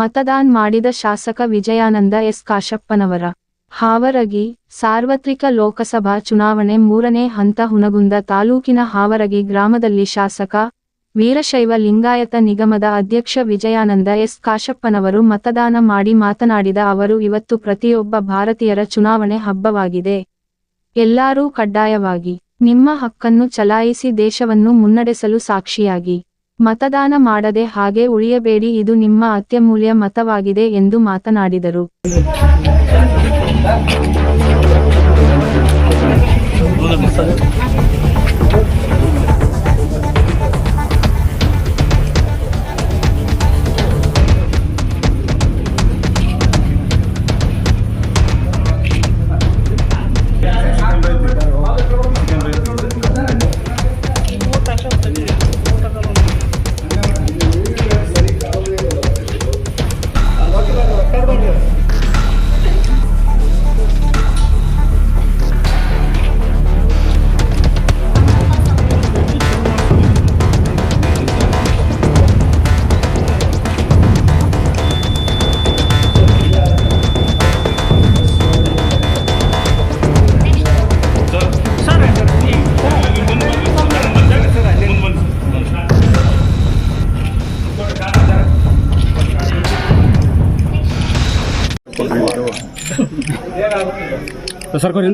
ಮತದಾನ ಮಾಡಿದ ಶಾಸಕ ವಿಜಯಾನಂದ ಎಸ್ ಕಾಶಪ್ಪನವರ ಹಾವರಗಿ ಸಾರ್ವತ್ರಿಕ ಲೋಕಸಭಾ ಚುನಾವಣೆ 3ನೇ ಹಂತ ಹುನಗುಂದ ತಾಲೂಕಿನ ಹಾವರಗಿ ಗ್ರಾಮದಲ್ಲಿ ಶಾಸಕ ವೀರಶೈವ ಲಿಂಗಾಯತ ನಿಗಮದ ಅಧ್ಯಕ್ಷ ವಿಜಯಾನಂದ ಎಸ್ ಕಾಶಪ್ಪನವರು ಮತದಾನ ಮಾಡಿ ಮಾತನಾಡಿದ ಅವರು, ಇವತ್ತು ಪ್ರತಿಯೊಬ್ಬ ಭಾರತೀಯರ ಚುನಾವಣೆ ಹಬ್ಬವಾಗಿದೆ. ಎಲ್ಲರೂ ಕಡ್ಡಾಯವಾಗಿ ನಿಮ್ಮ ಹಕ್ಕನ್ನು ಚಲಾಯಿಸಿ ದೇಶವನ್ನು ಮುನ್ನಡೆಸಲು ಸಾಕ್ಷಿಯಾಗಿ ಮತದಾನ ಮಾಡದೆ ಹಾಗೆ ಉಳಿಯಬೇಡಿ, ಇದು ನಿಮ್ಮ ಅತ್ಯಮೂಲ್ಯ ಮತವಾಗಿದೆ ಎಂದು ಮಾತನಾಡಿದರು.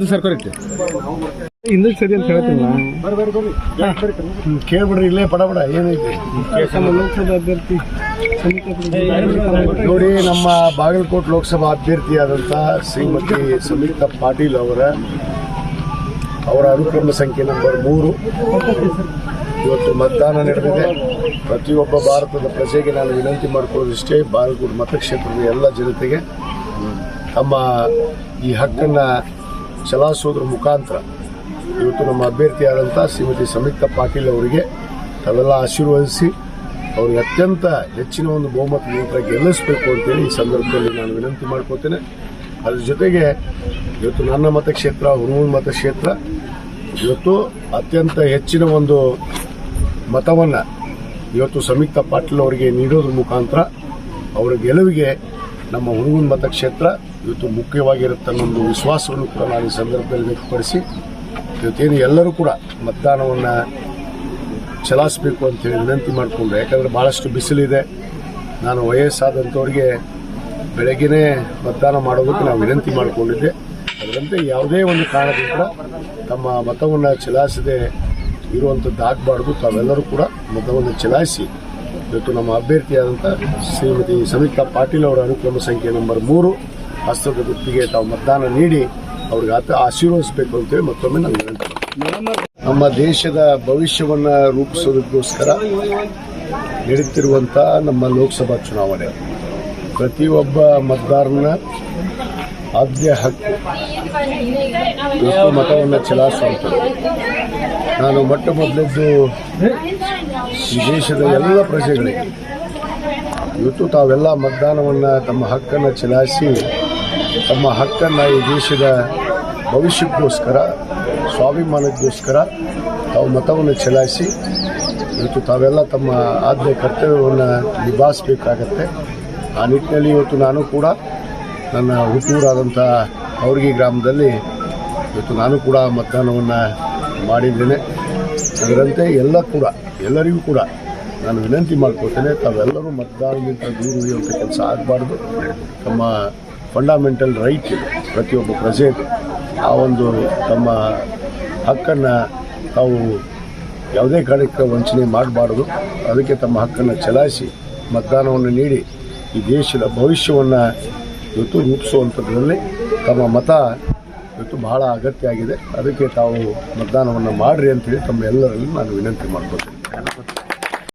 ಸರ್ಕಾರ ಇತ್ತು ಹಿಂದೂ ಸರಿ ಅಂತ ಹೇಳ್ತಿಲ್ಲ ಕೇಳ್ಬಿಡ್ರಿ, ಇಲ್ಲೇ ಪಡಬಡ ಏನೈತಿ ಲೋಕಸಭಾ ಅಭ್ಯರ್ಥಿ ನೋಡಿ. ನಮ್ಮ ಬಾಗಲಕೋಟೆ ಲೋಕಸಭಾ ಅಭ್ಯರ್ಥಿಯಾದಂಥ ಶ್ರೀಮತಿ ಸಂಯುಕ್ತ ಪಾಟೀಲ್ ಅವರ ಅನುಕ್ರಮ ಸಂಖ್ಯೆ ನಂಬರ್ 3 ಇವತ್ತು ಮತದಾನ ನಡೆದಿದೆ. ಪ್ರತಿಯೊಬ್ಬ ಭಾರತದ ಪ್ರಜೆಗೆ ನಾನು ವಿನಂತಿ ಮಾಡಿಕೊಳ್ಳೋದಿಷ್ಟೇ, ಬಾಗಲಕೋಟೆ ಮತಕ್ಷೇತ್ರದ ಎಲ್ಲ ಜನತೆಗೆ ತಮ್ಮ ಈ ಹಕ್ಕನ್ನು ಚಲಾಯಿಸೋದ್ರ ಮುಖಾಂತರ ಇವತ್ತು ನಮ್ಮ ಅಭ್ಯರ್ಥಿಯಾದಂಥ ಶ್ರೀಮತಿ ಸಂಯುಕ್ತ ಪಾಟೀಲ್ ಅವರಿಗೆ ತಾವೆಲ್ಲ ಆಶೀರ್ವದಿಸಿ ಅವ್ರಿಗೆ ಅತ್ಯಂತ ಹೆಚ್ಚಿನ ಒಂದು ಬಹುಮತ ನಂತರ ಗೆಲ್ಲಿಸಬೇಕು ಅಂತೇಳಿ ಈ ಸಂದರ್ಭದಲ್ಲಿ ನಾನು ವಿನಂತಿ ಮಾಡ್ಕೋತೇನೆ. ಅದ್ರ ಜೊತೆಗೆ ಇವತ್ತು ನನ್ನ ಮತಕ್ಷೇತ್ರ ಹುನಗುಂದ ಮತಕ್ಷೇತ್ರ ಇವತ್ತು ಅತ್ಯಂತ ಹೆಚ್ಚಿನ ಒಂದು ಮತವನ್ನು ಇವತ್ತು ಸಂಯುಕ್ತ ಪಾಟೀಲ್ ಅವರಿಗೆ ನೀಡೋದ್ರ ಮುಖಾಂತರ ಅವರ ಗೆಲುವಿಗೆ ನಮ್ಮ ಹುನಗುಂದ ಮತಕ್ಷೇತ್ರ ಇವತ್ತು ಮುಖ್ಯವಾಗಿರುತ್ತೆ ಅನ್ನೋ ಒಂದು ವಿಶ್ವಾಸವನ್ನು ಕೂಡ ನಾನು ಈ ಸಂದರ್ಭದಲ್ಲಿ ವ್ಯಕ್ತಪಡಿಸಿ ಇವತ್ತೇನು ಎಲ್ಲರೂ ಕೂಡ ಮತದಾನವನ್ನು ಚಲಾಯಿಸಬೇಕು ಅಂತೇಳಿ ವಿನಂತಿ ಮಾಡಿಕೊಂಡ್ರೆ, ಯಾಕಂದರೆ ಭಾಳಷ್ಟು ಬಿಸಿಲಿದೆ. ನಾನು ವಯಸ್ಸಾದಂಥವ್ರಿಗೆ ಬೆಳಗ್ಗೆನೇ ಮತದಾನ ಮಾಡೋದಕ್ಕೆ ನಾವು ವಿನಂತಿ ಮಾಡಿಕೊಂಡಿದ್ದೆ. ಅದರಂತೆ ಯಾವುದೇ ಒಂದು ಕಾರಣದಿಂದ ತಮ್ಮ ಮತವನ್ನು ಚಲಾಯಿಸದೆ ಇರುವಂಥದ್ದು ಆಗಬಾರ್ದು. ತಾವೆಲ್ಲರೂ ಕೂಡ ಮತವನ್ನು ಚಲಾಯಿಸಿ ಇವತ್ತು ನಮ್ಮ ಅಭ್ಯರ್ಥಿಯಾದಂಥ ಶ್ರೀಮತಿ ಸಂಯುಕ್ತ ಪಾಟೀಲ್ ಅವರ ಅನುಕ್ರಮ ಸಂಖ್ಯೆ ನಂಬರ್ 3 ಹಸ್ತದ ಗುರುತಿಗೆ ತಾವು ಮತದಾನ ನೀಡಿ ಅವ್ರಿಗೆ ಆಶೀರ್ವದಿಸಬೇಕು ಅಂತೇಳಿ ಮತ್ತೊಮ್ಮೆ ನಾವು ವಿನಂತಿ ಮಾಡ್ತೀವಿ. ನಮ್ಮ ದೇಶದ ಭವಿಷ್ಯವನ್ನು ರೂಪಿಸೋದಕ್ಕೋಸ್ಕರ ನಡೆಯುತ್ತಿರುವಂಥ ನಮ್ಮ ಲೋಕಸಭಾ ಚುನಾವಣೆ ಪ್ರತಿಯೊಬ್ಬ ಮತದಾರನ ಆದ್ಯ ಹಕ್ಕು ಮತವನ್ನು ಚಲಾಯಿಸುವಂಥದ್ದು. ನಾನು ಮೊಟ್ಟ ಮೊದಲದ್ದು ಈ ದೇಶದ ಎಲ್ಲ ಪ್ರಜೆಗಳಿಗೆ ಇವತ್ತು ತಾವೆಲ್ಲ ಮತದಾನವನ್ನು ತಮ್ಮ ಹಕ್ಕನ್ನು ಚಲಾಯಿಸಿ ತಮ್ಮ ಹಕ್ಕನ್ನು ಈ ದೇಶದ ಭವಿಷ್ಯಕ್ಕೋಸ್ಕರ ಸ್ವಾಭಿಮಾನಕ್ಕೋಸ್ಕರ ತಾವು ಮತವನ್ನು ಚಲಾಯಿಸಿ ಇವತ್ತು ತಾವೆಲ್ಲ ತಮ್ಮ ಆದ್ಯ ಕರ್ತವ್ಯವನ್ನು ನಿಭಾಯಿಸಬೇಕಾಗತ್ತೆ. ಆ ನಿಟ್ಟಿನಲ್ಲಿ ಇವತ್ತು ನಾನು ಕೂಡ ನನ್ನ ಹುಟ್ಟೂರಾದಂಥ ಹಾವರಗಿ ಗ್ರಾಮದಲ್ಲಿ ಇವತ್ತು ನಾನು ಕೂಡ ಮತದಾನವನ್ನು ಮಾಡಿದ್ದೇನೆ. ಅದರಂತೆ ಎಲ್ಲರಿಗೂ ಕೂಡ ನಾನು ವಿನಂತಿ ಮಾಡ್ಕೊಳ್ತೇನೆ, ತಾವೆಲ್ಲರೂ ಮತದಾನದಿಂದ ದೂರ ಉಳಿಯುವಂಥ ಕೆಲಸ ಆಗಬಾರ್ದು. ತಮ್ಮ ಫಂಡಮೆಂಟಲ್ ರೈಟ್ ಇದೆ ಪ್ರತಿಯೊಬ್ಬ ಪ್ರಜೆಗೂ. ಆ ಒಂದು ತಮ್ಮ ಹಕ್ಕನ್ನು ತಾವು ಯಾವುದೇ ಕಾರಣಕ್ಕೆ ವಂಚನೆ ಮಾಡಬಾರ್ದು. ಅದಕ್ಕೆ ತಮ್ಮ ಹಕ್ಕನ್ನು ಚಲಾಯಿಸಿ ಮತದಾನವನ್ನು ನೀಡಿ ಈ ದೇಶದ ಭವಿಷ್ಯವನ್ನು ಇವತ್ತು ರೂಪಿಸುವಂಥದ್ರಲ್ಲಿ ತಮ್ಮ ಮತ ಇವತ್ತು ಬಹಳ ಅಗತ್ಯ ಆಗಿದೆ. ಅದಕ್ಕೆ ತಾವು ಮತದಾನವನ್ನು ಮಾಡಿರಿ ಅಂತೇಳಿ ತಮ್ಮ ಎಲ್ಲರಲ್ಲಿ ನಾನು ವಿನಂತಿ ಮಾಡ್ಕೊಳ್ತೀನಿ.